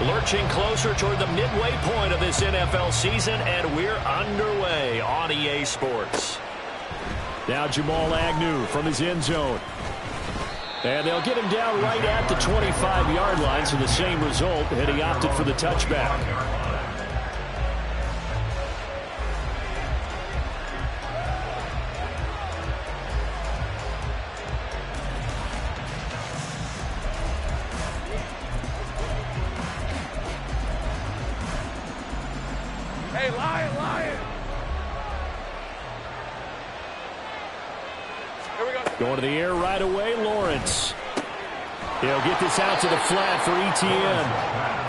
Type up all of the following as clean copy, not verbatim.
Lurching closer toward the midway point of this NFL season, and we're underway on EA Sports. Now Jamal Agnew from his end zone. And they'll get him down right at the 25-yard line, so the same result, and he opted for the touchback. Hey, Lion! Here we go. Going to the air right away, Lawrence. He'll get this out to the flat for ETN.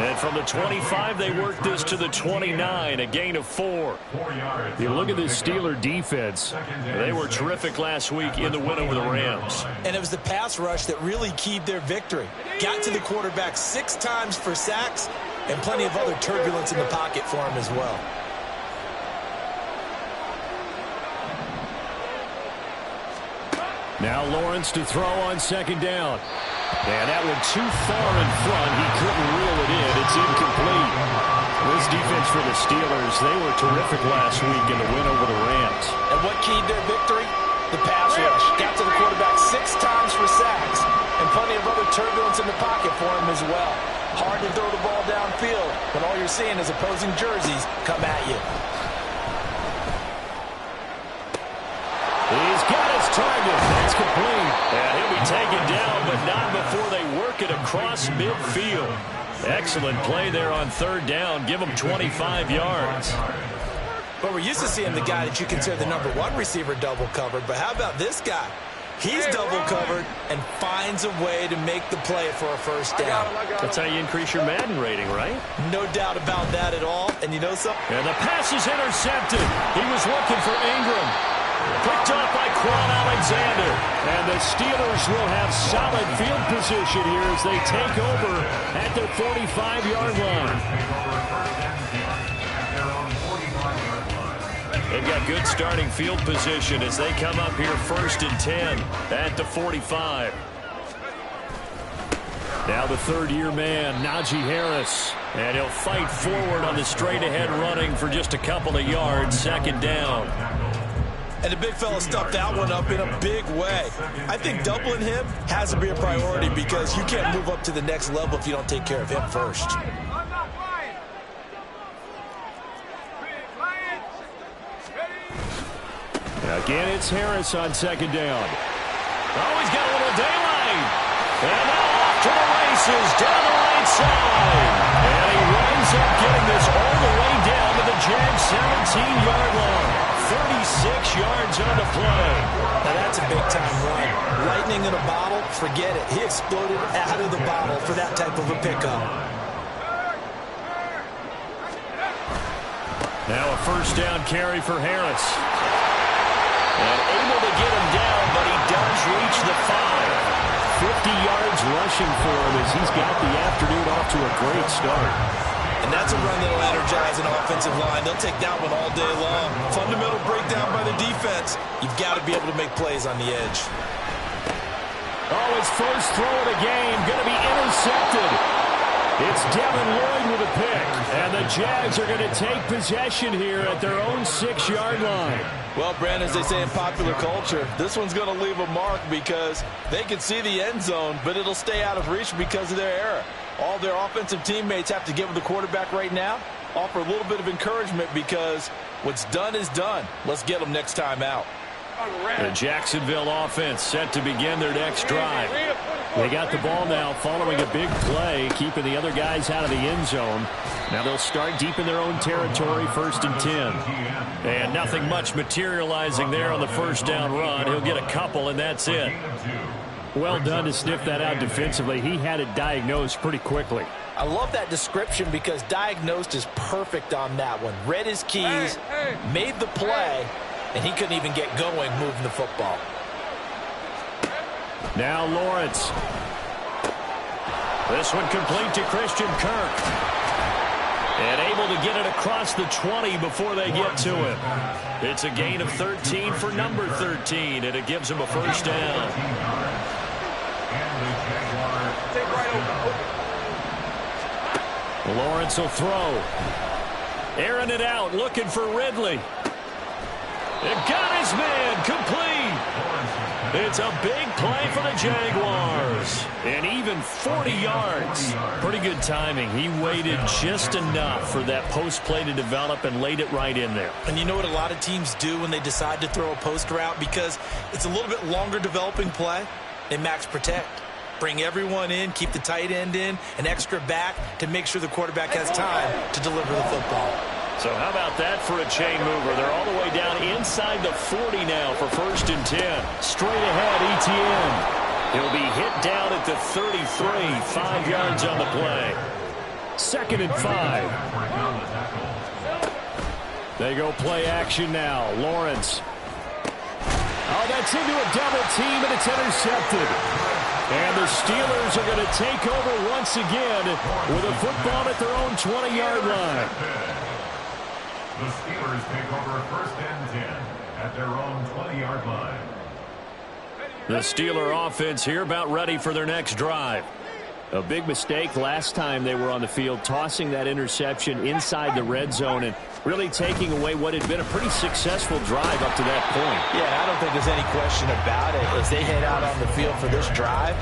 And from the 25, they work this to the 29, a gain of 4. You look at this Steeler defense. They were terrific last week in the win over the Rams. And it was the pass rush that really keyed their victory. Got to the quarterback 6 times for sacks, and plenty of other turbulence in the pocket for him as well. Now Lawrence to throw on second down. And that one too far in front. He couldn't reel it in. It's incomplete. This defense for the Steelers, they were terrific last week in the win over the Rams. And what keyed their victory? The pass rush. Got to the quarterback 6 times for sacks, and plenty of other turbulence in the pocket for him as well. Hard to throw the ball downfield when all you're seeing is opposing jerseys come at you. He's got his target. That's complete. And he'll be taken down, but not before they work it across midfield. Excellent play there on third down. Give him 25 yards. But we're used to seeing the guy that you consider the #1 receiver double covered. But how about this guy? He's double covered and finds a way to make the play for a first down. That's how you increase your Madden rating, right? No doubt about that at all. And you know something? And the pass is intercepted. He was looking for Ingram. Picked off by Quan Alexander. And the Steelers will have solid field position here as they take over at their 45-yard line. They've got good starting field position as they come up here 1st and 10 at the 45. Now the third-year man, Najee Harris. And he'll fight forward on the straight-ahead running for just a couple of yards, second down. And the big fella stuffed that one up in a big way. I think doubling him has to be a priority because you can't move up to the next level if you don't take care of him first. Again, it's Harris on second down. Oh, he's got a little daylight. And now off to the races down the right side. And he winds up getting this all the way down to the Jags 17-yard line. 36 yards on the play. Now that's a big-time run. Lightning in a bottle, forget it. He exploded out of the bottle for that type of a pickup. Now a first down carry for Harris. And able to get him down, but he does reach the 5. 50 yards rushing for him as he's got the afternoon off to a great start. And that's a run that'll energize an offensive line. They'll take that one all day long. Fundamental breakdown by the defense. You've got to be able to make plays on the edge. Oh, his first throw of the game going to be intercepted. It's Devin Lloyd with a pick. And the Jags are going to take possession here at their own 6-yard line. Well, Brandon, as they say in popular culture, this one's going to leave a mark because they can see the end zone, but it'll stay out of reach because of their error. All their offensive teammates have to give the quarterback right now, offer a little bit of encouragement because what's done is done. Let's get them next time out. The Jacksonville offense set to begin their next drive. They got the ball now following a big play, keeping the other guys out of the end zone. Now they'll start deep in their own territory, 1st and 10. And nothing much materializing there on the first down run. He'll get a couple, and that's it. Well done to sniff that out defensively. He had it diagnosed pretty quickly. I love that description because diagnosed is perfect on that one. Read his keys, made the play, and he couldn't even get going moving the football. Now Lawrence. This one complete to Christian Kirk. And able to get it across the 20 before they get to him. It's a gain of 13 for number 13, and it gives him a first down. Lawrence will throw. Airing it out, looking for Ridley. It got his man, complete. It's a big play for the Jaguars. And even 40 yards. Pretty good timing. He waited just enough for that post play to develop and laid it right in there. And you know what a lot of teams do when they decide to throw a post route? Because it's a little bit longer developing play. They max protect. Bring everyone in, keep the tight end in, an extra back to make sure the quarterback has time to deliver the football. So how about that for a chain mover? They're all the way down inside the 40 now for 1st and 10. Straight ahead, Etienne. He'll be hit down at the 33, 5 yards on the play. 2nd and 5. They go play action now. Lawrence. Oh, that's into a double team, and it's intercepted. And the Steelers are going to take over once again with a football at their own 20-yard line. The Steelers take over 1st and 10 at their own 20-yard line. The Steeler offense here about ready for their next drive. A big mistake last time they were on the field, tossing that interception inside the red zone and really taking away what had been a pretty successful drive up to that point. Yeah, I don't think there's any question about it. As they head out on the field for this drive,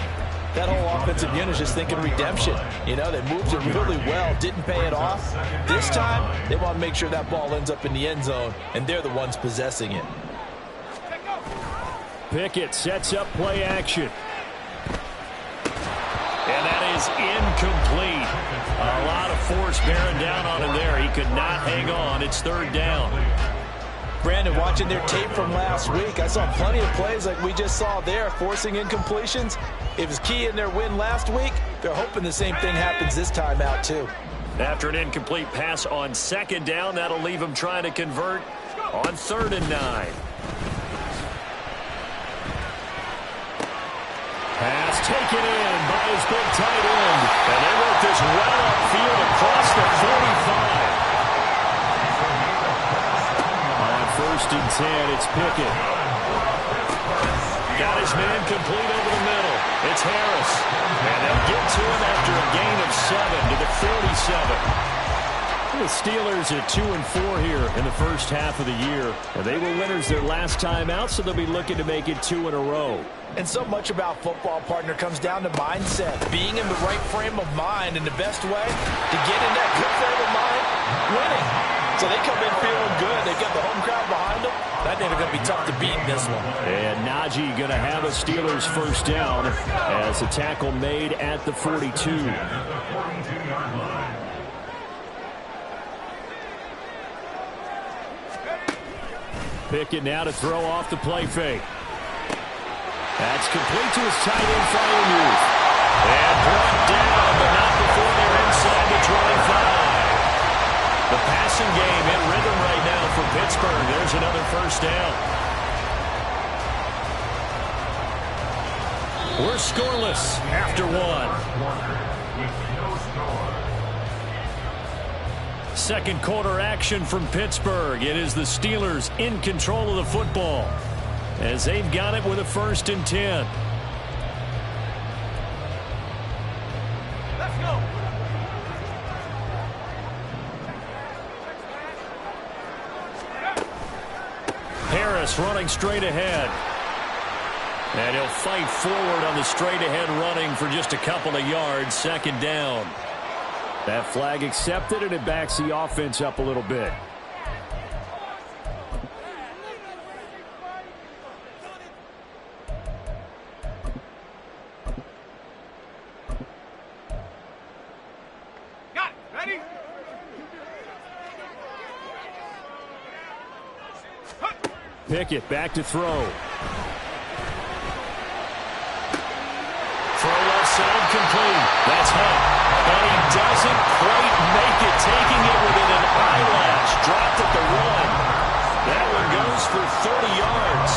that whole offensive unit is just thinking redemption. You know, they moved it really well, didn't pay it off. This time, they want to make sure that ball ends up in the end zone, and they're the ones possessing it. Pickett sets up play action. And that is incomplete. A lot of force bearing down on him there. He could not hang on. It's 3rd down. Brandon, watching their tape from last week, I saw plenty of plays like we just saw there, forcing incompletions. It was key in their win last week. They're hoping the same thing happens this time out, too. After an incomplete pass on 2nd down, that'll leave him trying to convert on 3rd and 9. Pass taken in by his big tight end. And they work this right upfield across the 45. On 1st and 10, it's Pickett. Got his man complete over the middle. It's Harris. And they'll get to him after a gain of 7 to the 47. The Steelers at 2-4 here in the first half of the year. And they were winners their last time out, so they'll be looking to make it 2 in a row. And so much about football, partner, comes down to mindset. Being in the right frame of mind, and the best way to get in that good frame of mind, winning. So they come in feeling good. They get the home crowd behind them. I think they're going to be tough to beat in this one. And Najee going to have a Steelers 1st down as a tackle made at the 42. Pickett now to throw off the play fake. That's complete to his tight end, Pierre-Louis. And brought down, but not before they're inside the 25. The passing game in rhythm right now for Pittsburgh. There's another 1st down. We're scoreless after 1. 2nd quarter action from Pittsburgh. It is the Steelers in control of the football as they've got it with a 1st and 10. Let's go. Harris running straight ahead. And he'll fight forward on the straight ahead running for just a couple of yards. 2nd down. That flag accepted, and it backs the offense up a little bit. Got it. Ready? Pickett back to throw. Throw left side complete. That's Hunt. But he doesn't quite make it, taking it within an eyelash. Dropped at the 1. That one goes for 30 yards.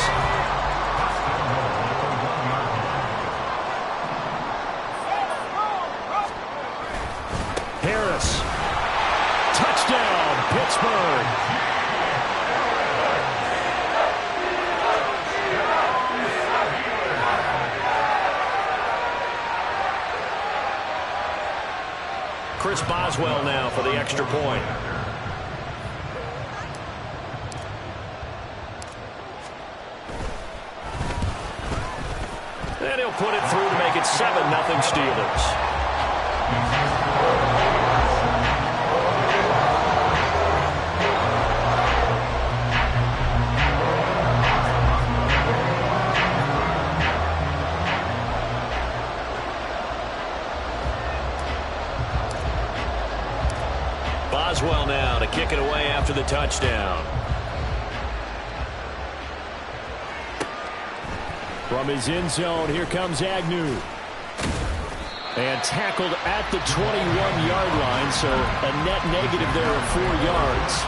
Harris. Touchdown, Pittsburgh. Chris Boswell now for the extra point. And he'll put it through to make it 7-0 Steelers. Boswell now to kick it away after the touchdown. From his end zone, here comes Agnew. And tackled at the 21-yard line, so a net negative there of 4 yards.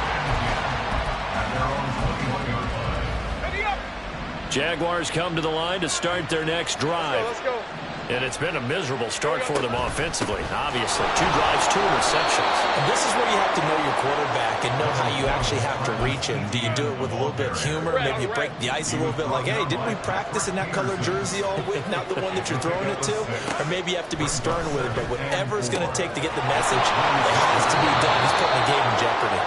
Jaguars come to the line to start their next drive. Let's go. And it's been a miserable start for them offensively, obviously. 2 drives, 2 interceptions. And this is where you have to know your quarterback and know how you actually have to reach him. Do you do it with a little bit of humor? Maybe you break the ice a little bit like, hey, didn't we practice in that color jersey all week, not the one that you're throwing it to? Or maybe you have to be stern with it, but whatever it's going to take to get the message, it has to be done. He's putting the game in jeopardy.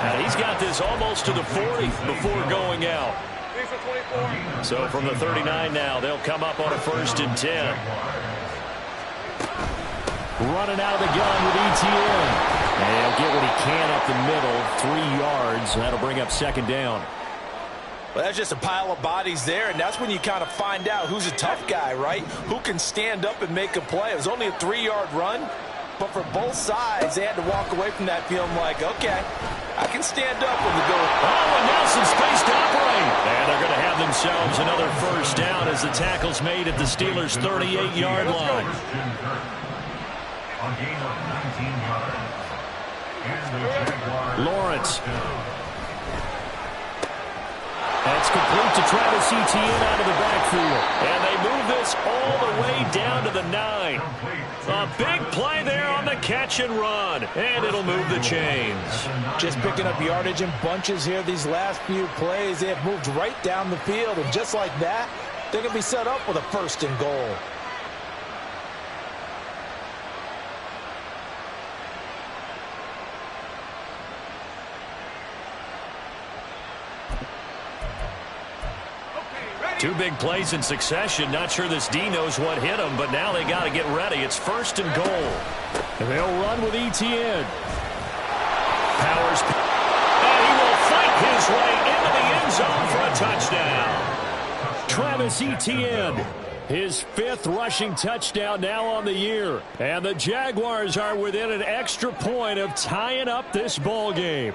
And he's got this almost to the 40 before going out. So from the 39 now, they'll come up on a 1st and 10. Running out of the gun with ETN. And he'll get what he can up the middle, 3 yards. That'll bring up 2nd down. Well, that's just a pile of bodies there, and that's when you kind of find out who's a tough guy, right? Who can stand up and make a play. It was only a 3-yard run, but for both sides, they had to walk away from that feeling like, okay, I can stand up when they go. Oh, and Nelson space to operate. And they're going to have themselves another 1st down as the tackle's made at the Steelers' 38-yard line. A gain of 19 yards. And the Jaguars. Lawrence. That's complete to Travis Etienne out of the backfield. And they move this all the way down to the 9. A big play there on the catch and run. And it'll move the chains. Just picking up yardage in bunches here these last few plays. They have moved right down the field. And just like that, they're going to be set up with a 1st and goal. Two big plays in succession. Not sure this D knows what hit him, but now they got to get ready. It's 1st and goal. And they'll run with ETN. Powers. And he will fight his way into the end zone for a touchdown. Travis Etienne. His 5th rushing touchdown now on the year. And the Jaguars are within an extra point of tying up this ball game.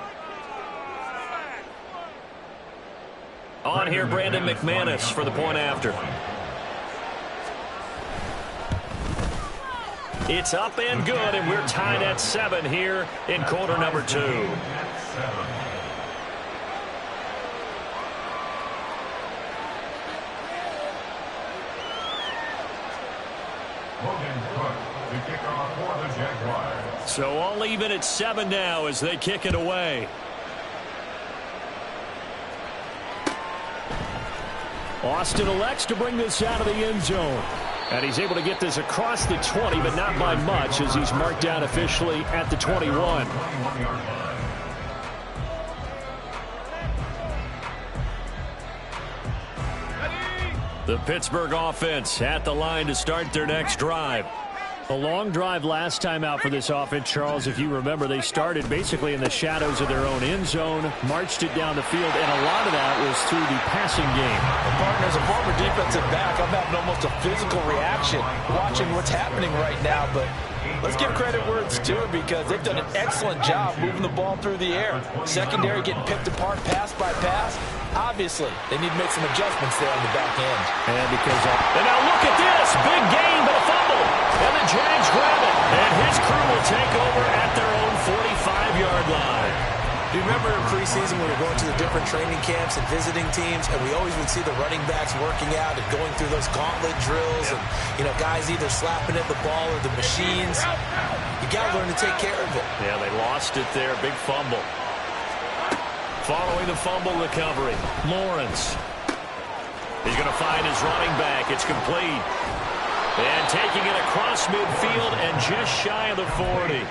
On here, Brandon McManus for the point after. It's up and good, and we're tied at 7 here in quarter number 2. So all even at 7 now as they kick it away. Austin elects to bring this out of the end zone. And he's able to get this across the 20, but not by much as he's marked down officially at the 21. The Pittsburgh offense at the line to start their next drive. A long drive last time out for this offense, Charles. If you remember, they started basically in the shadows of their own end zone, marched it down the field, and a lot of that was through the passing game. And partner, as a former defensive back, I'm having almost a physical reaction watching what's happening right now. But let's give credit where it's due because they've done an excellent job moving the ball through the air. Secondary getting picked apart pass by pass. Obviously, they need to make some adjustments there on the back end. And now look at this. Big gain, but a fumble. And the Jags grab it. And his crew will take over at their own 45-yard line. Do you remember in preseason when we were going to the different training camps and visiting teams, and we always would see the running backs working out and going through those gauntlet drills and, you know, guys either slapping at the ball or the machines. You got to learn to take care of it. Yeah, they lost it there. Big fumble. Following the fumble recovery, Lawrence. He's going to find his running back. It's complete. And taking it across midfield and just shy of the 40.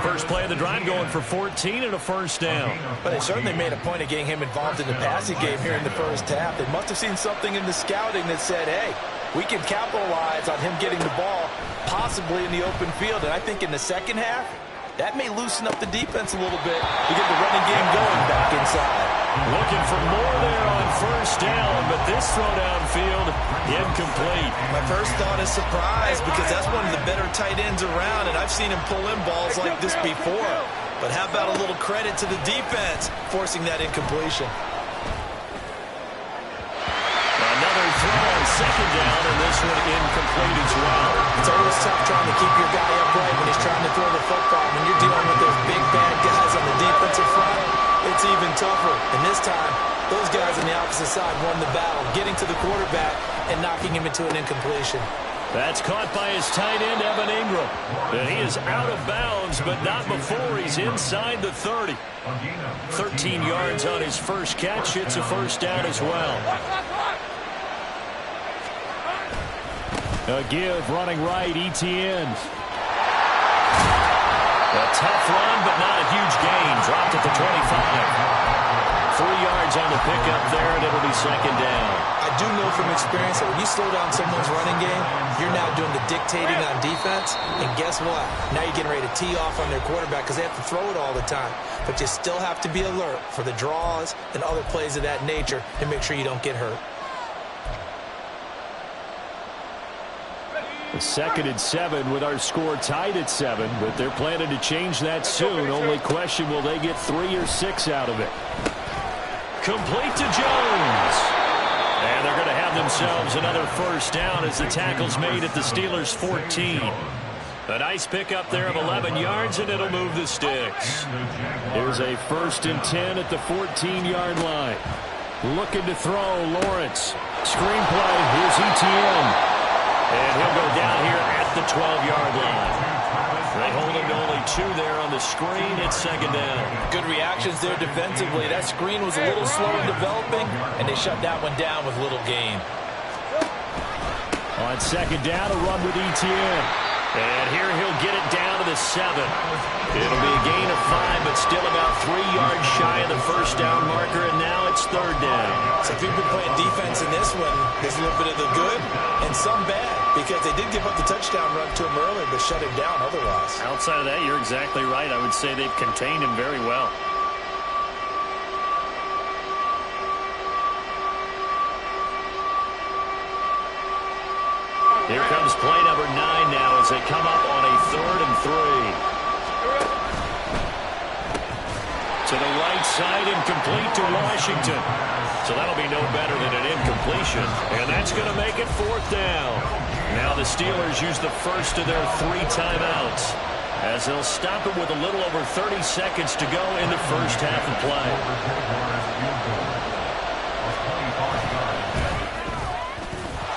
First play of the drive going for 14 and a first down. But they certainly made a point of getting him involved in the passing game here in the first half. They must have seen something in the scouting that said, hey, we can capitalize on him getting the ball possibly in the open field. And I think in the second half, that may loosen up the defense a little bit to get the running game going back inside. Looking for more there on first down, but this throw downfield incomplete. My first thought is surprise because that's one of the better tight ends around, and I've seen him pull in balls like this before. But how about a little credit to the defense forcing that incompletion? Another throw on second down, and this one incomplete as well. It's always tough trying to keep your guy upright when he's trying to throw the football. When you're dealing with those big, bad guys on the defensive front, it's even tougher. And this time, those guys on the opposite side won the battle, getting to the quarterback and knocking him into an incompletion. That's caught by his tight end, Evan Ingram. And he is out of bounds, but not before he's inside the 30. 13 yards on his first catch. It's a first down as well. A give running right, Etienne. A tough run, but not a huge gain. Dropped at the 25. 3 yards on the pickup there, and it'll be second down. I do know from experience that when you slow down someone's running game, you're now doing the dictating on defense. And guess what? Now you're getting ready to tee off on their quarterback because they have to throw it all the time. But you still have to be alert for the draws and other plays of that nature to make sure you don't get hurt. Second and 7 with our score tied at 7, but they're planning to change that soon. Only question, will they get 3 or 6 out of it? Complete to Jones. And they're going to have themselves another first down as the tackle's made at the Steelers' 14. A nice pickup there of 11 yards, and it'll move the sticks. Here's a 1st and 10 at the 14-yard line. Looking to throw, Lawrence. Screenplay, here's Etienne. And he'll go down here at the 12-yard line. They hold him to only 2 there on the screen. It's second down. Good reactions there defensively. That screen was a little slow in developing, and they shut that one down with little gain. On second down, a run with Etienne. And here he'll get it down to the 7. It'll be a gain of 5, but still about 3 yards shy of the first down marker, and now it's third down. So if you've been playing defense in this one, there's a little bit of the good and some bad, because they did give up the touchdown run to him earlier, but shut him down otherwise. Outside of that, you're exactly right. I would say they've contained him very well. Here comes play number 9 now as they come up on a 3rd and 3. To the right side and complete to Washington. So that'll be no better than an incompletion. And that's going to make it 4th down. Now the Steelers use the first of their 3 timeouts as they'll stop it with a little over 30 seconds to go in the first half of play.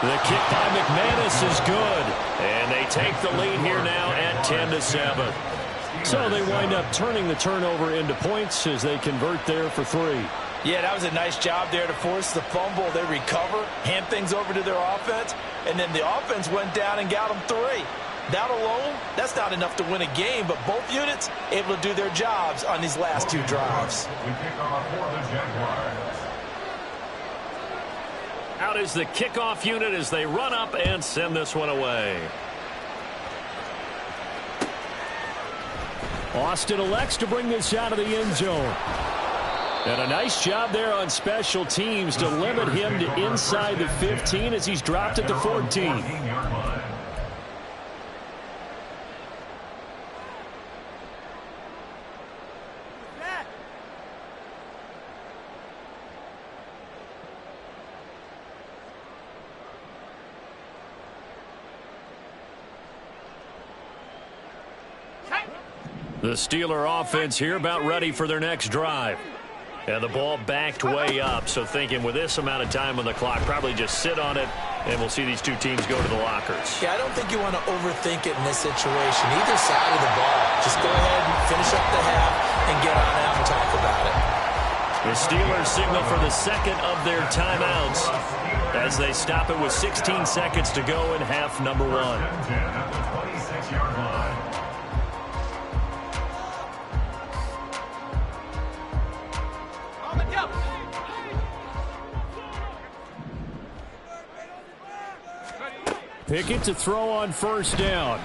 The kick by McManus is good. And they take the lead here now at 10-7. So they wind up turning the turnover into points as they convert there for 3. Yeah, that was a nice job there to force the fumble. They recover, hand things over to their offense, and then the offense went down and got them 3. That alone, that's not enough to win a game, but both units able to do their jobs on these last 2 drives. Out is the kickoff unit as they run up and send this one away. Austin elects to bring this out of the end zone. And a nice job there on special teams to limit him to inside the 15 as he's dropped at the 14. The Steeler offense here about ready for their next drive. And the ball backed way up, so thinking with this amount of time on the clock, probably just sit on it, and we'll see these 2 teams go to the lockers. Yeah, I don't think you want to overthink it in this situation. Either side of the ball. Just go ahead and finish up the half and get on out and talk about it. The Steelers signal for the second of their timeouts. as they stop it with 16 seconds to go in half number one. First and 10 at the 26-yard line. Pickett to throw on first down.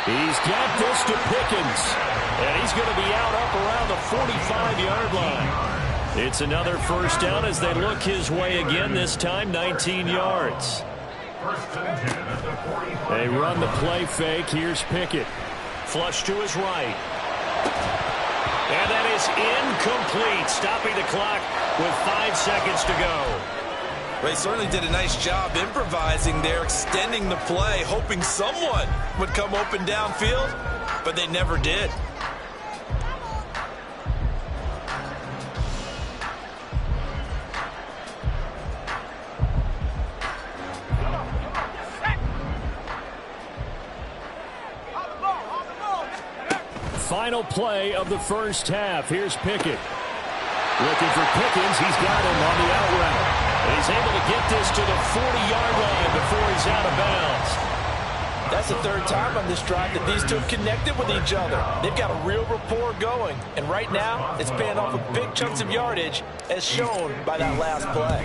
He's got this to Pickens, and he's going to be out up around the 45-yard line. It's another first down as they look his way again, this time 19 yards. First and 10 at the 45. They run the play fake. Here's Pickett. Flush to his right. And that is incomplete, stopping the clock with 5 seconds to go. They certainly did a nice job improvising there, extending the play, hoping someone would come open downfield, but they never did. Final play of the first half. Here's Pickett. Looking for Pickens. He's got him on the out route. And he's able to get this to the 40-yard line before he's out of bounds. That's the third time on this drive that these two have connected with each other. They've got a real rapport going. And right now, it's paying off with big chunks of yardage, as shown by that last play.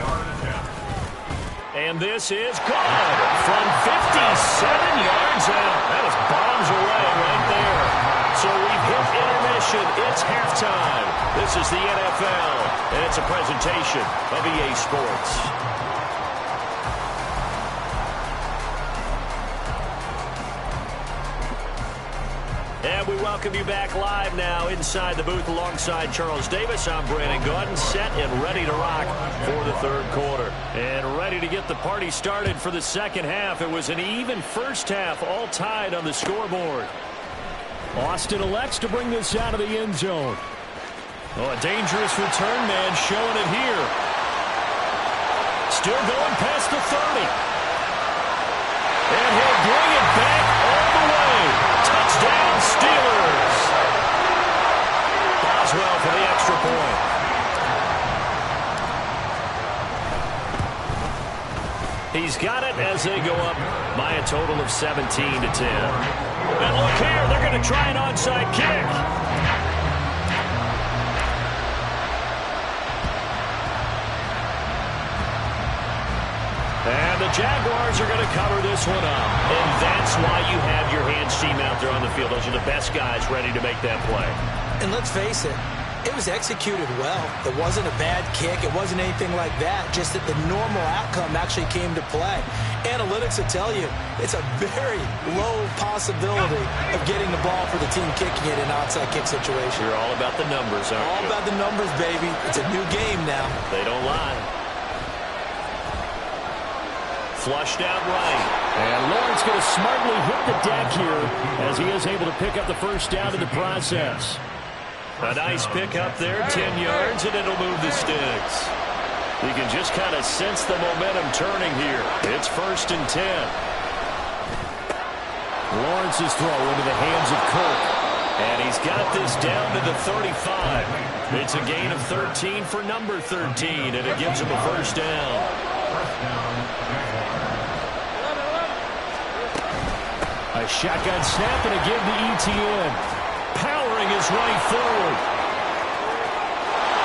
And this is good from 57 yards out. That is bombs away right there. So we've hit intermission. It's halftime. This is the NFL, and it's a presentation of EA Sports. And we welcome you back live now inside the booth alongside Charles Davis. I'm Brandon Gaudin, set and ready to rock for the third quarter. And ready to get the party started for the second half. It was an even first half, all tied on the scoreboard. Austin elects to bring this out of the end zone. Oh, a dangerous return man showing it here. Still going past the 30. And he'll bring it back all the way. Touchdown, Steelers. Boswell for the extra point. He's got it as they go up by a total of 17 to 10. And look here, they're going to try an onside kick. And the Jaguars are going to cover this one up. And that's why you have your hands team out there on the field. Those are the best guys ready to make that play. And let's face it, it was executed well. It wasn't a bad kick. It wasn't anything like that. Just that the normal outcome actually came to play. Analytics will tell you it's a very low possibility of getting the ball for the team kicking it in an onside kick situation. You're all about the numbers, aren't you? All about the numbers, baby. It's a new game now. They don't lie. Flushed out right. And Lawrence going to smartly hit the deck here as he is able to pick up the first down in the process. A nice pick up there, 10 yards, and it'll move the sticks. You can just kind of sense the momentum turning here. It's first and 10. Lawrence's throw into the hands of Kirk. And he's got this down to the 35. It's a gain of 13 for number 13, and it gives him a first down. A shotgun snap and a give to ETN. Powering his way forward.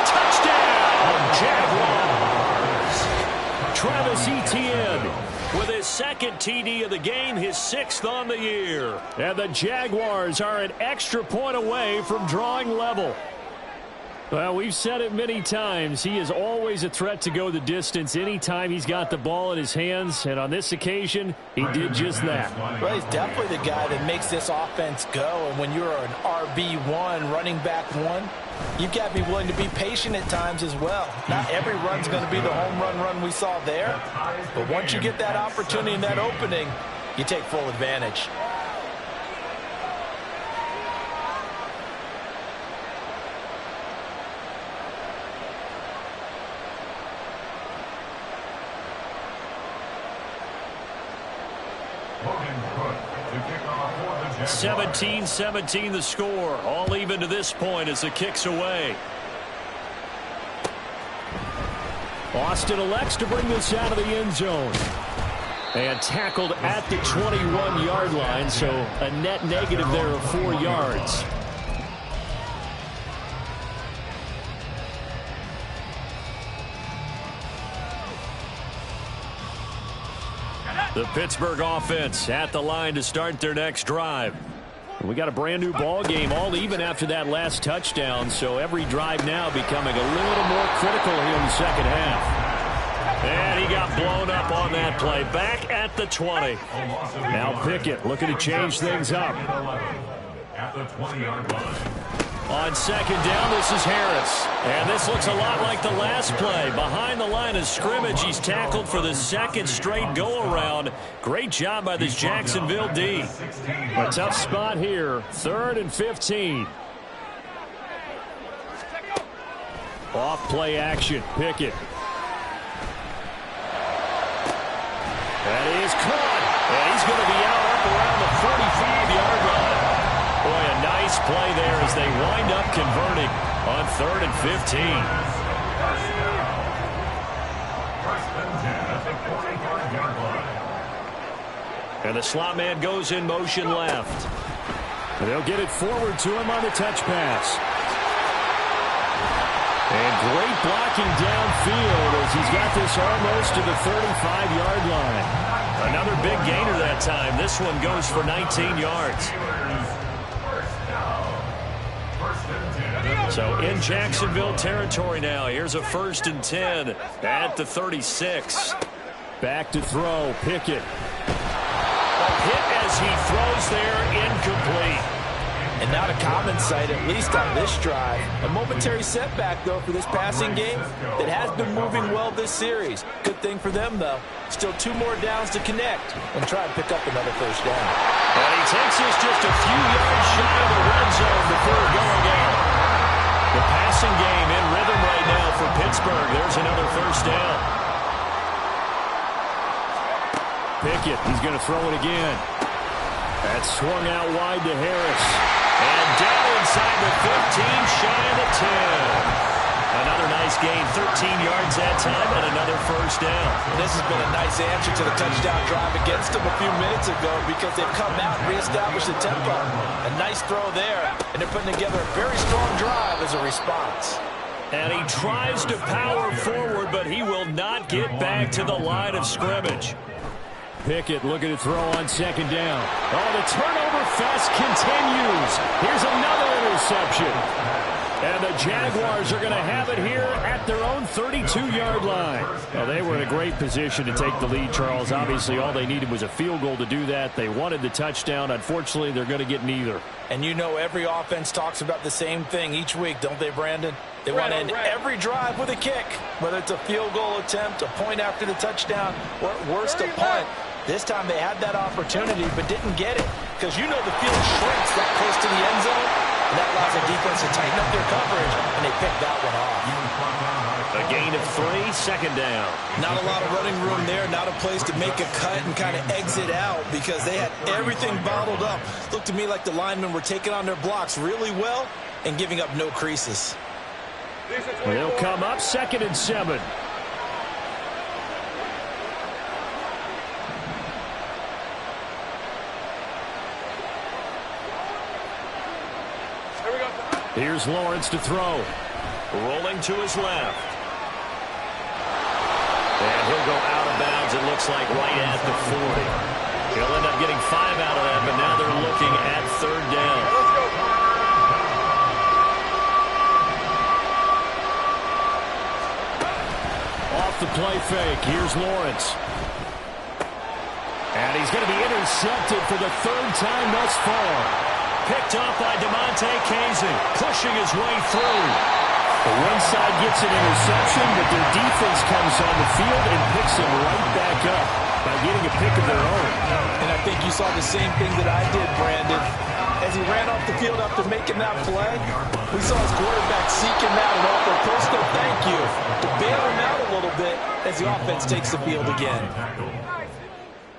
Touchdown, Jaguars. Travis Etienne with his second TD of the game, his 6th on the year. And the Jaguars are an extra point away from drawing level. Well, we've said it many times. He is always a threat to go the distance anytime he's got the ball in his hands. And on this occasion, he did just that. Well, he's definitely the guy that makes this offense go. And when you're an RB1, running back one, you've got to be willing to be patient at times as well. Not every run's going to be the home run we saw there. But once you get that opportunity and that opening, you take full advantage. Logan Cook to kick off for the Jaguars. 17-17 the score. All even to this point as the kick's away. Austin elects to bring this out of the end zone. And tackled at the 21-yard line, so a net negative there of 4 yards. The Pittsburgh offense at the line to start their next drive. We got a brand new ball game, all even after that last touchdown, so every drive now becoming a little more critical here in the second half. And he got blown up on that play. Back at the 20. Now Pickett looking to change things up. At the 20-yard line. On second down, this is Harris. And this looks a lot like the last play. Behind the line of scrimmage, he's tackled for the second straight go-around. Great job by this Jacksonville D. A tough spot here. 3rd and 15. Off play action. Pickett. That is caught. And he's going to be out up around the 45-yard line. Boy, a nice play there as they wind up converting on 3rd and 15. First and 10 at the 45-yard line. And the slot man goes in motion left. And they'll get it forward to him on the touch pass. And great blocking downfield as he's got this almost to the 35-yard line. Another big gainer that time. This one goes for 19 yards. So in Jacksonville territory now. Here's a 1st and 10 at the 36. Back to throw. Pickett. A hit as he throws there, incomplete. And not a common sight, at least on this drive. A momentary setback, though, for this passing game that has been moving well this series. Good thing for them, though. Still 2 more downs to connect and try to pick up another 1st down. And he takes this just a few yards shy of the red zone before going out. The passing game in rhythm right now for Pittsburgh. There's another 1st down. Pickett, he's going to throw it again. That's swung out wide to Harris. And down inside the 15, shy of the 10. Another nice gain, 13 yards that time, and another 1st down. This has been a nice answer to the touchdown drive against them a few minutes ago because they've come out and reestablished the tempo. A nice throw there, and they're putting together a very strong drive as a response. And he tries to power forward, but he will not get back to the line of scrimmage. Pickett looking to throw on 2nd down. Oh, the turnover fest continues. Here's another interception. And the Jaguars are going to have it here at their own 32-yard line. Well, they were in a great position to take the lead, Charles. Obviously, all they needed was a field goal to do that. They wanted the touchdown. Unfortunately, they're going to get neither. And you know every offense talks about the same thing each week, don't they, Brandon? They want to end every drive with a kick, whether it's a field goal attempt, a point after the touchdown, or at worst, a punt. This time they had that opportunity but didn't get it because you know the field shrinks that close to the end zone, and that allows the defense to tighten up their coverage, and they picked that one off. A gain of 3, 2nd down. Not a lot of running room there, not a place to make a cut and kind of exit out because they had everything bottled up. Looked to me like the linemen were taking on their blocks really well and giving up no creases. They'll come up 2nd and 7. Here's Lawrence to throw. Rolling to his left. And he'll go out of bounds, it looks like, right at the 40. He'll end up getting 5 out of that, but now they're looking at 3rd down. Off the play fake, here's Lawrence. And he's going to be intercepted for the 3rd time thus far. Picked off by DeMonte Casey, pushing his way through. The one side gets an interception, but their defense comes on the field and picks him right back up by getting a pick of their own. And I think you saw the same thing that I did, Brandon. As he ran off the field after making that play, we saw his quarterback seeking out and offer a personal thank you to bail him out a little bit as the offense takes the field again.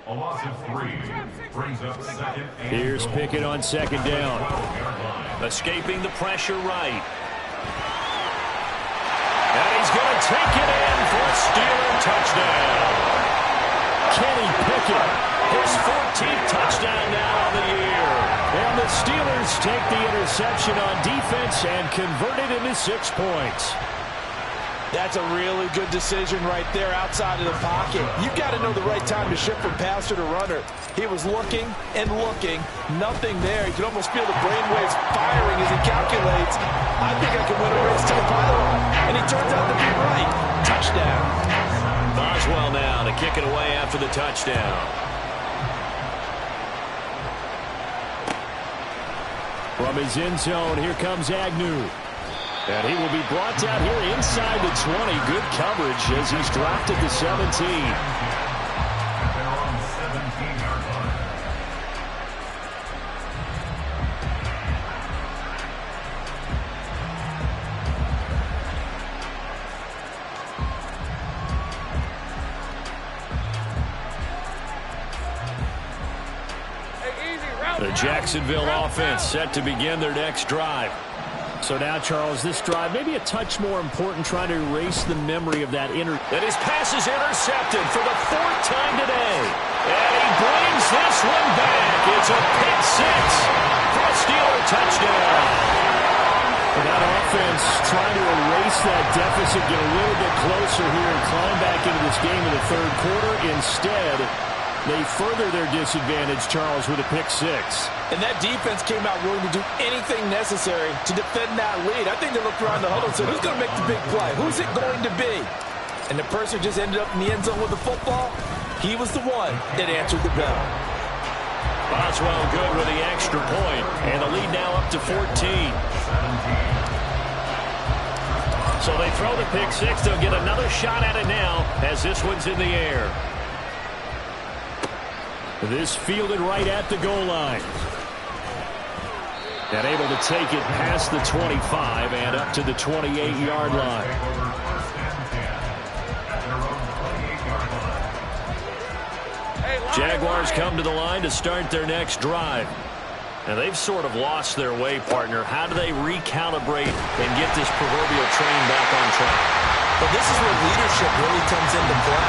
A loss of 3 brings up 2nd and Here's Pickett on 2nd down. Escaping the pressure right. And he's going to take it in for a Steeler touchdown. Kenny Pickett, his 14th touchdown now on the year. And the Steelers take the interception on defense and convert it into 6 points. That's a really good decision right there outside of the pocket. You've got to know the right time to shift from passer to runner. He was looking and looking. Nothing there. You can almost feel the brainwaves firing as he calculates. I think I can win a race to the pylon. And he turns out to be right. Touchdown. Boswell now to kick it away after the touchdown. From his end zone, here comes Agnew. And he will be brought down here inside the 20. Good coverage as he's dropped at the 17. They're on 17-yard line. The Jacksonville offense set to begin their next drive. So now, Charles, this drive maybe a touch more important, trying to erase the memory of that And his pass is intercepted for the 4th time today. And he brings this one back. It's a pick 6 for a Steeler touchdown. And that offense trying to erase that deficit, get a little bit closer here and climb back into this game in the 3rd quarter. Instead, they further their disadvantage, Charles, with a pick 6. And that defense came out willing to do anything necessary to defend that lead. I think they looked around the huddle and said, who's going to make the big play? Who's it going to be? And the person just ended up in the end zone with the football, he was the one that answered the bell. Boswell good with the extra point, and the lead now up to 14. So they throw the pick 6. They'll get another shot at it now as this one's in the air. This fielded right at the goal line. And able to take it past the 25 and up to the 28-yard line. Jaguars come to the line to start their next drive. And they've sort of lost their way, partner. How do they recalibrate and get this proverbial train back on track? But this is where leadership really comes into play.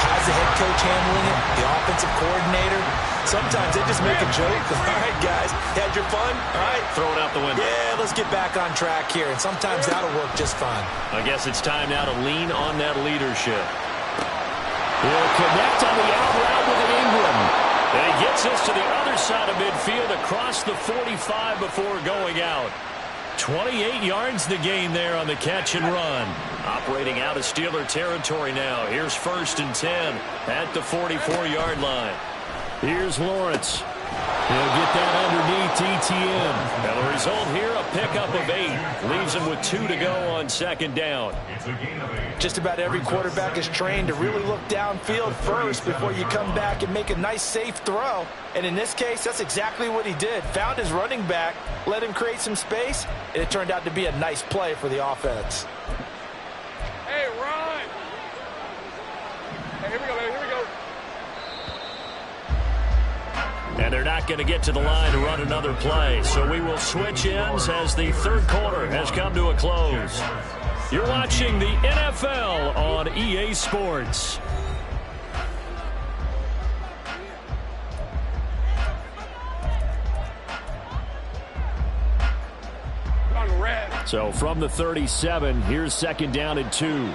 How's the head coach handling it? The offensive coordinator? Sometimes they just make a joke. All right, guys, had your fun? All right. Throw it out the window. Yeah, let's get back on track here. And sometimes that'll work just fine. I guess it's time now to lean on that leadership. He'll connect on the out route with an Ingram. And he gets us to the other side of midfield across the 45 before going out. 28 yards the gain there on the catch and run. Operating out of Steeler territory now. Here's 1st and 10 at the 44-yard line. Here's Lawrence. He'll get that underneath ETN. And the result here, a pickup of 8. Leaves him with 2 to go on 2nd down. Just about every quarterback is trained to really look downfield first before you come back and make a nice, safe throw. And in this case, that's exactly what he did. Found his running back, let him create some space, and it turned out to be a nice play for the offense. Hey, run! Hey, here we go, baby. Here we go. And they're not going to get to the line to run another play. So we will switch ends as the 3rd quarter has come to a close. You're watching the NFL on EA Sports. So from the 37, here's 2nd down and 2.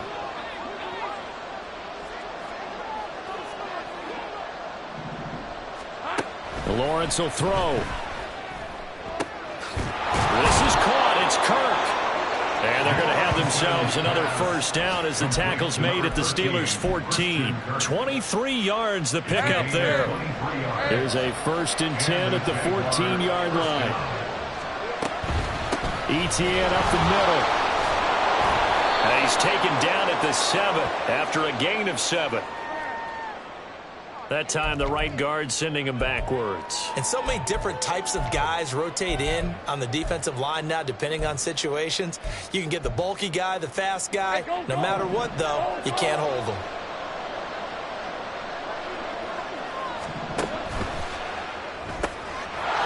Lawrence will throw. This is caught. It's Kirk. And they're going to have themselves another 1st down as the tackle's made at the Steelers' 14. 23 yards the pickup there. There's a 1st and 10 at the 14-yard line. ETN up the middle. And he's taken down at the 7 after a gain of 7. That time, the right guard sending him backwards. And so many different types of guys rotate in on the defensive line now, depending on situations. You can get the bulky guy, the fast guy. No matter what, though, you can't hold them.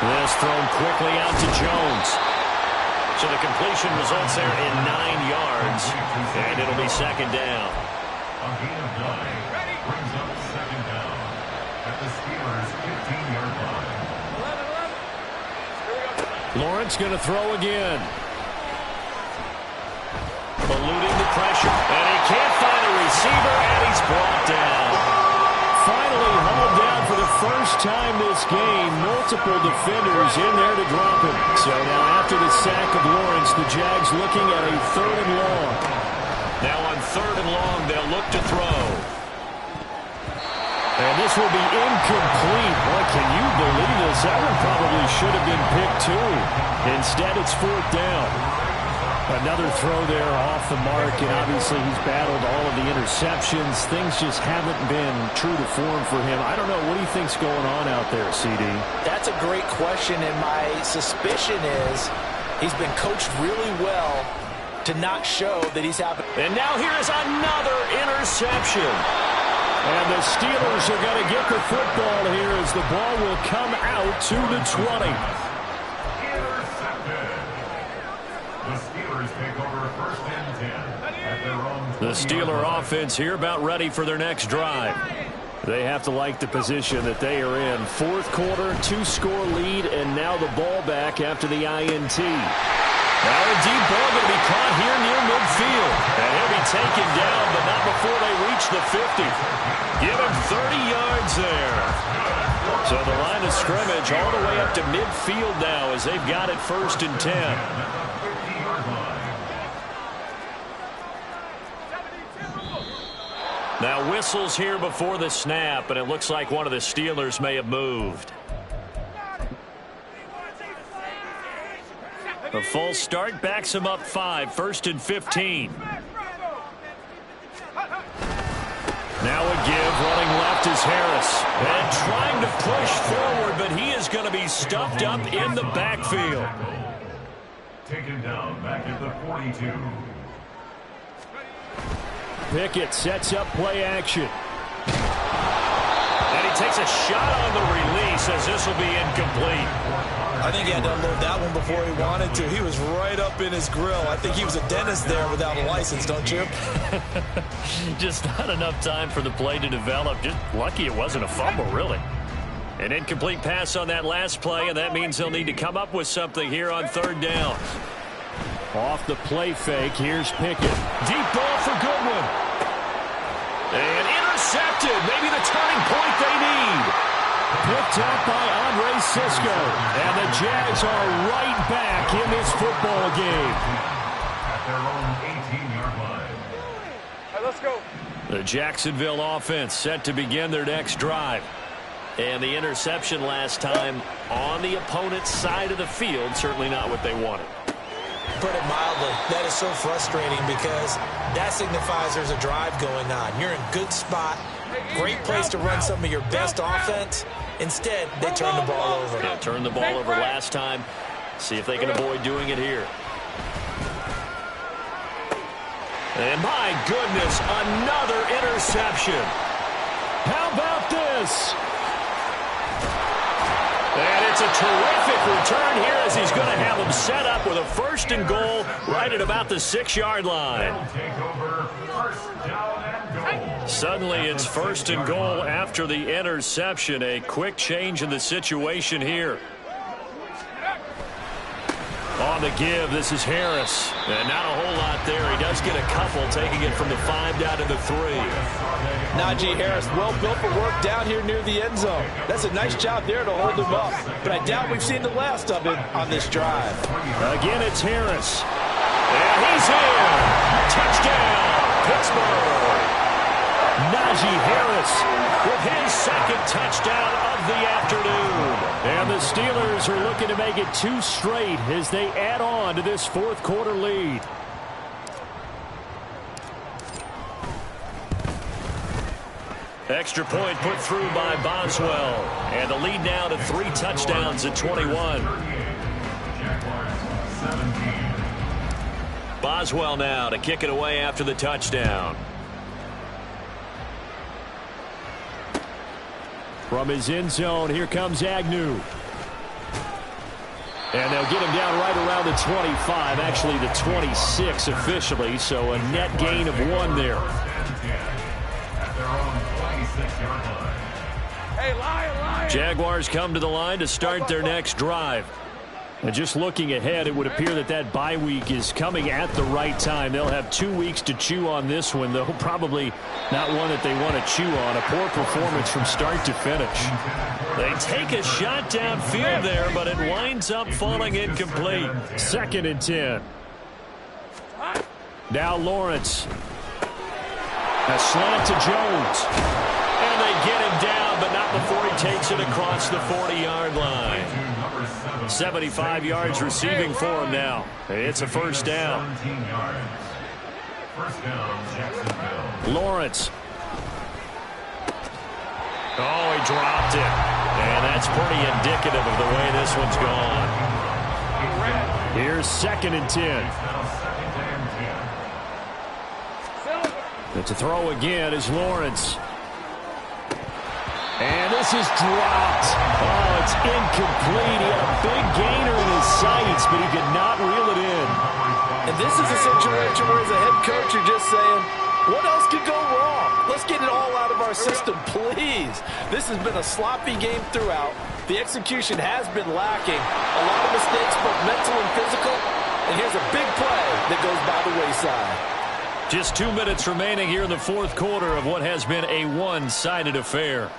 This thrown quickly out to Jones. So the completion results there in 9 yards, and it'll be second down. A gain of 9 brings up second down at the Steelers' 15-yard line. Lawrence going to throw again. Eluding the pressure, and he can't find a receiver, and he's brought down. Finally hauled down for the first time this game. Multiple defenders in there to drop him. So now after the sack of Lawrence, the Jags looking at a 3rd and long. Now on 3rd and long, they'll look to throw. And this will be incomplete. Boy, can you believe this? That one probably should have been picked too. Instead, it's 4th down. Another throw there off the mark, and obviously he's battled all of the interceptions. Things just haven't been true to form for him. I don't know. What do you think's going on out there, CD? That's a great question, and my suspicion is he's been coached really well to not show that he's having. And now here is another interception. And the Steelers are going to get the football here as the ball will come out to the 20. The Steeler offense here about ready for their next drive. They have to like the position that they are in. 4th quarter, 2-score lead, and now the ball back after the INT. Now a deep ball going to be caught here near midfield. And he'll be taken down, but not before they reach the 50. Give him 30 yards there. So the line of scrimmage all the way up to midfield now as they've got it 1st and 10. Now whistles here before the snap, and it looks like one of the Steelers may have moved. A false start backs him up 5, 1st and 15. Now a give, running left is Harris. And trying to push forward, but he is going to be stuffed up in the backfield. Taken down back at the 42. Pickett sets up play action. And he takes a shot on the release as this will be incomplete. I think he had to unload that one before he wanted to. He was right up in his grill. I think he was a dentist there without a license, don't you? Just not enough time for the play to develop. Just lucky it wasn't a fumble, really. An incomplete pass on that last play, and that means they'll need to come up with something here on 3rd down. Off the play fake, here's Pickett. Deep ball for Goodwin. And intercepted. Maybe the turning point they need. Picked up by Andre Sisco. And the Jags are right back in this football game. At their own 18-yard line. All right, let's go. The Jacksonville offense set to begin their next drive. And the interception last time on the opponent's side of the field, certainly not what they wanted. Put it mildly, that is so frustrating because that signifies there's a drive going on. You're in good spot, great place to run some of your best offense. Instead, they turn the ball over. Yeah, turned the ball over last time. See if they can avoid doing it here. And my goodness, another interception. How about this? And it's a terrific return here as he's going to have him set up with a 1st and goal right at about the 6-yard line. Suddenly it's 1st and goal after the interception. A quick change in the situation here. On the give, this is Harris. And not a whole lot there. He does get a couple, taking it from the 5 down to the 3. Najee Harris, well built for work down here near the end zone. That's a nice job there to hold him up. But I doubt we've seen the last of it on this drive. Again, it's Harris. And he's in. Touchdown, Pittsburgh. Najee Harris with his 2nd touchdown of the afternoon. And the Steelers are looking to make it 2 straight as they add on to this 4th quarter lead. Extra point put through by Boswell. And the lead now to 3 touchdowns at 21. Boswell now to kick it away after the touchdown. From his end zone, here comes Agnew. And they'll get him down right around the 25, actually the 26 officially, so a net gain of 1 there. At their own 26-yard line. Hey, Lion! Jaguars come to the line to start their next drive. And just looking ahead, it would appear that that bye week is coming at the right time. They'll have 2 weeks to chew on this one, though probably not one that they want to chew on. A poor performance from start to finish. They take a shot downfield there, but it winds up falling incomplete. 2nd and 10. Now Lawrence. A slant to Jones. And they get him down, but not before he takes it across the 40-yard line. 75 yards receiving for him now. It's a first down. First down, Jacksonville. Lawrence. Oh, he dropped it. And that's pretty indicative of the way this one's gone. Here's 2nd and 10. And to throw again is Lawrence. And this is dropped. Oh, it's incomplete. He had a big gainer in his sights, but he could not reel it in. And this is a situation where as a head coach, you're just saying, what else could go wrong? Let's get it all out of our system, please. This has been a sloppy game throughout. The execution has been lacking. A lot of mistakes, both mental and physical. And here's a big play that goes by the wayside. Just 2 minutes remaining here in the 4th quarter of what has been a one-sided affair.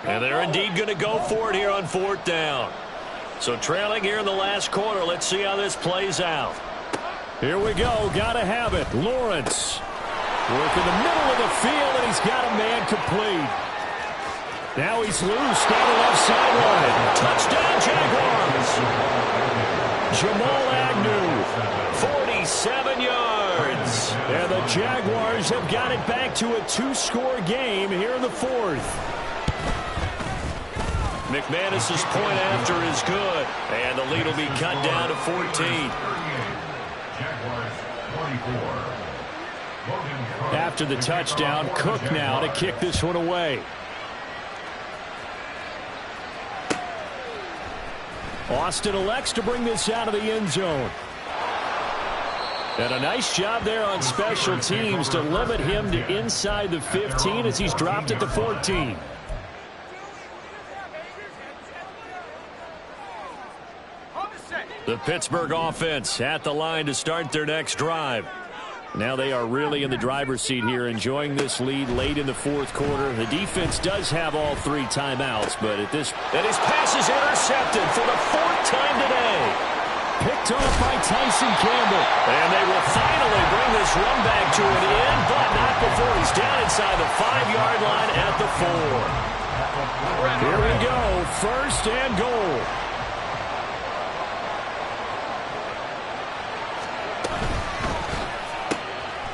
And they're indeed going to go for it here on 4th down. So trailing here in the last quarter. Let's see how this plays out. Here we go. Got to have it. Lawrence. Working the middle of the field, and he's got a man complete. Now he's loose down the left sideline. Touchdown, Jaguars. Jamal Agnew, 47 yards. And the Jaguars have got it back to a 2-score game here in the 4th. McManus's point after is good, and the lead will be cut down to 14. Jaguars 24. After the touchdown, Cook now to kick this one away. Austin elects to bring this out of the end zone. And a nice job there on special teams to limit him to inside the 15 as he's dropped at the 14. The Pittsburgh offense at the line to start their next drive. Now they are really in the driver's seat here, enjoying this lead late in the 4th quarter. The defense does have all 3 timeouts, but at this... And his pass is intercepted for the 4th time today. Picked off by Tyson Campbell. And they will finally bring this run back to an end, but not before he's down inside the 5-yard line at the 4. Here we go, 1st and goal.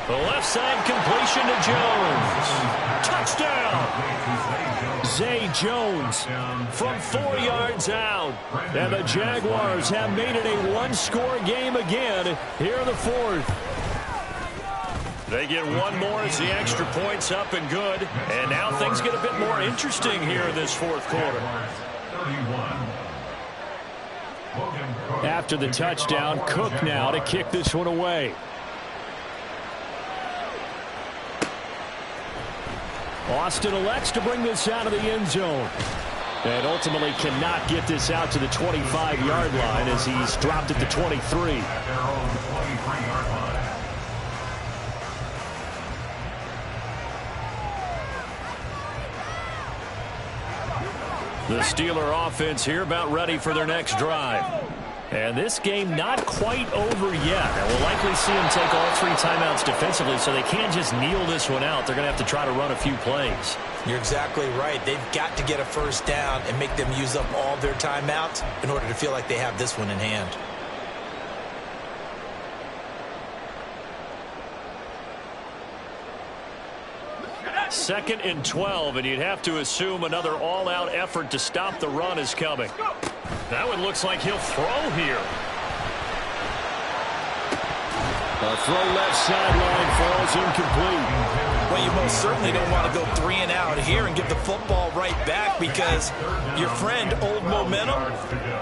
The left side completion to Jones. Touchdown! Zay Jones from 4 yards out. And the Jaguars have made it a 1-score game again here in the 4th. They get one more as the extra point's up and good. And now things get a bit more interesting here in this 4th quarter. After the touchdown, Cook now to kick this one away. Austin elects to bring this out of the end zone. And ultimately cannot get this out to the 25-yard line as he's dropped at the 23. At their own 23-yard line. The Steeler offense here about ready for their next drive. And this game not quite over yet. And we'll likely see them take all 3 timeouts defensively, so they can't just kneel this one out. They're going to have to try to run a few plays. You're exactly right. They've got to get a first down and make them use up all their timeouts in order to feel like they have this one in hand. Second and 12, and you'd have to assume another all-out effort to stop the run is coming. That one looks like he'll throw here. A throw left sideline falls incomplete. Well, you most certainly don't want to go 3 and out here and give the football right back, because your friend, Old Momentum,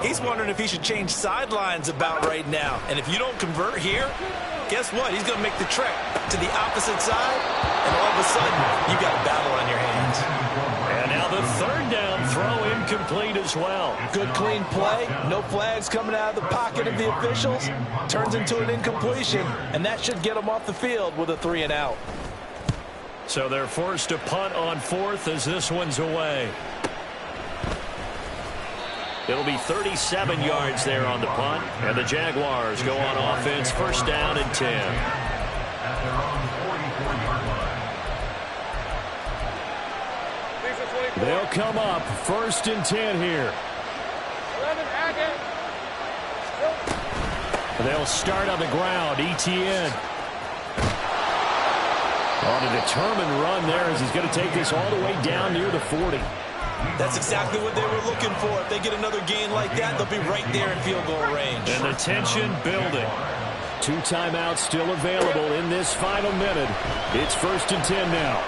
he's wondering if he should change sidelines about right now. And if you don't convert here, guess what? He's going to make the trek to the opposite side, and all of a sudden, you've got a battle on your hands. And now the third down throw incomplete as well. Good clean play. No flags coming out of the pocket of the officials. Turns into an incompletion, and that should get them off the field with a 3 and out. So they're forced to punt on 4th as this one's away. It'll be 37 yards there on the punt, and the Jaguars go on offense, first down and 10. At their own 44-yard line. They'll come up first and 10 here. They'll start on the ground. Etienne on a determined run there as he's going to take this all the way down near the 40. That's exactly what they were looking for. If they get another gain like that, they'll be right there in field goal range. And the tension building. 2 timeouts still available in this final minute. It's first and 10 now.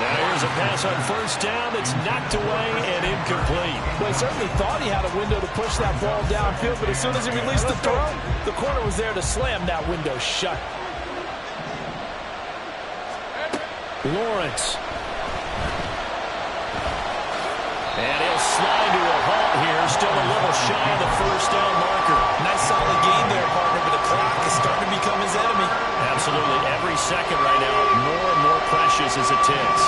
Now here's a pass on first down that's knocked away and incomplete. Well, he certainly thought he had a window to push that ball downfield, but as soon as he released the throw, the corner was there to slam that window shut. Lawrence. And he'll slide to a halt here, still a little shy of the first down marker. Nice solid gain there, partner, but the clock is starting to become his enemy. Absolutely. Every second right now, more and more precious as it ticks.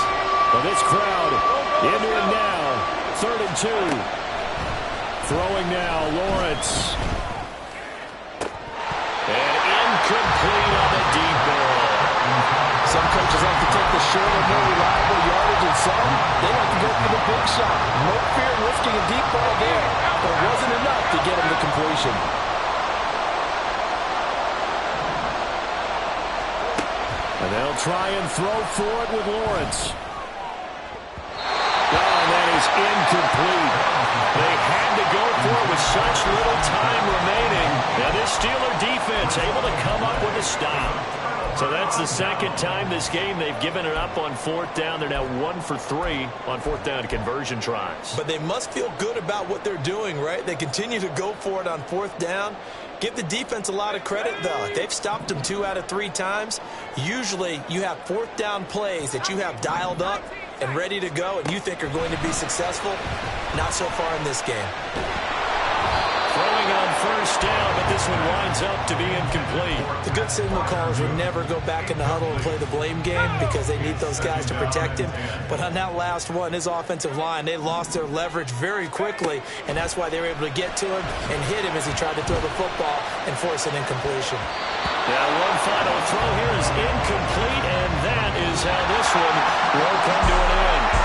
Well, this crowd into it now. 3rd and 2. Throwing now, Lawrence. And incomplete on the deep ball. Some coaches like to take the shorter, more reliable yardage, and some, they like to go for the big shot. No fear risking a deep ball there, but it wasn't enough to get him the completion. And they'll try and throw for it with Lawrence. And that is incomplete. They had to go for it with such little time remaining. Now this Steeler defense able to come up with a stop. So that's the second time this game they've given it up on 4th down. They're now 1 for 3 on 4th down conversion tries. But they must feel good about what they're doing, right? They continue to go for it on 4th down. Give the defense a lot of credit, though. They've stopped them 2 out of 3 times. Usually you have 4th down plays that you have dialed up and ready to go and you think are going to be successful. Not so far in this game. Throwing on first down, but this one winds up to be incomplete. The good signal callers would never go back in the huddle and play the blame game because they need those guys to protect him. But on that last one, his offensive line, they lost their leverage very quickly, and that's why they were able to get to him and hit him as he tried to throw the football and force an incompletion. Now one final throw here is incomplete, and that is how this one will come to an end.